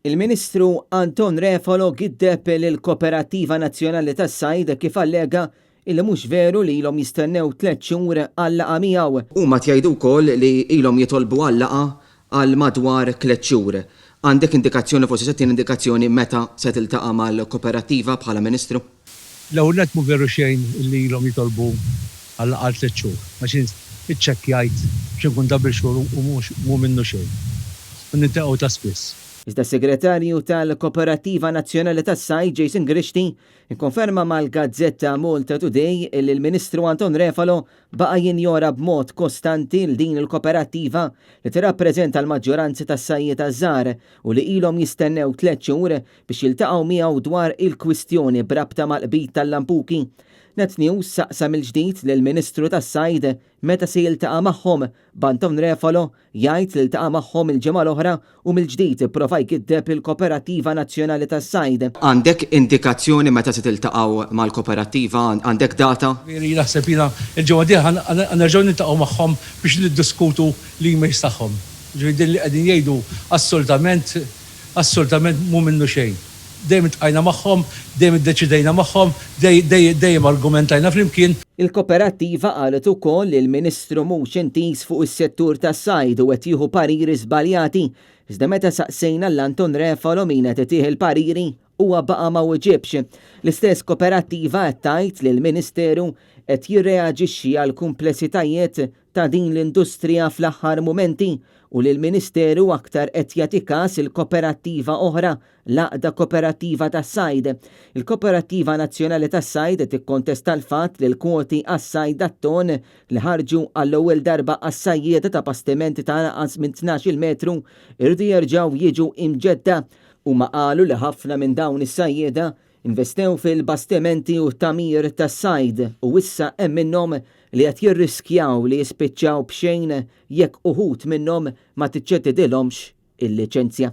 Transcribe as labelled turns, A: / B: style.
A: Il-Ministru Anton Refalo giddeb lill-Koperattiva Nazzjonali tas-Sajd kif allega illi mhux veru li ilhom jistennew 3 xhur għall-laqa miegħu.
B: Huma tgħidu wkoll li ilhom jitolbu għall-laqa għal madwar 3 xhur. Għandek indikazzjoni, forsi se tien indikazzjoni meta se tiltaqa' mal-Koperattiva bħala Ministru?
C: L-ewwel nett mhu veru xejn li ilhom jitolbu għall-laqa 3 xhur. Għax iċċekkjajt x'inkun dabel xhur u mhu minnu xejn. Nintaqgħu ta' spiss.
A: Iżda s-Segretarju tal-Koperattiva Nazzjonali tas-Sajd Jason Grishti ikkonferma mal-Gazzetta Malta Today li l-Ministru Anton Refalo baqa' jinjora b'mod kostanti l din il-koperattiva li tirrappreżenta l-maġġoranza tas-sajjieda żgħar u li ilhom jistennew 3 xhur biex jiltaqgħu miegħu dwar il-kwistjoni brabta mal-qbit tal-lampuki. Net News saqsa mill-ġdid lill-Ministru tas-Sajd meta se jiltaqa' magħhom b'Anton Refalo jgħid li iltaqa' magħhom il-ġimgħa l-oħra u mill-ġdid ipprova jkiddeb il-Koperattiva Nazzjonali tas-Sajd.
B: Għandek indikazzjoni meta se tiltaqgħu mal-Koperattiva, għandek data?
C: Naħseb jiena il-ġimgħa dieħla nerġgħu niltaqgħu magħhom biex niddiskutu l-emails tagħhom. Ġifieri li qegħdin jgħidu assolutament mhu minnu xejn. Dejjem tqajna magħhom, dejjem iddeċidejna magħhom, dejjem argumentajna flimkien.
A: Il-Koperattiva qalet ukoll li l-Ministru mhux intis fuq is-settur tas-sajd u qed jieħu pariri żbaljati. Iżda meta saqsejna l-Anton Refalo min qed itih il-pariri huwa baqa' ma weġibx. L-istess Koperattiva qed tgħid li l-Ministeru qed jirreaġixxi għal kumplessitajiet ta' din l-industrija fl-aħħar mumenti u li l-Ministeru aktar qed jagħti każ il-Koperattiva oħra l-Għaqda Koperattiva tas-Sajd. Il-Koperattiva Nazzjonali tas-Sajd qed tikkontesta l-fatt li l-kwoti għas-sajd tat-ton li ħarġu għall-ewwel darba għas-sajjieda ta' bastimenti ta' anqas minn 12 metru irdu jerġgħu jiġu imġedda huma qalu li ħafna minn dawn is-sajjieda investew fil-bastimenti u tamir tas-sajd u issa hemm minnhom li qed jirriskjaw li jispiċċaw b'xejn jekk uħud minnhom ma tiċċettidilhomx il-liċenzja.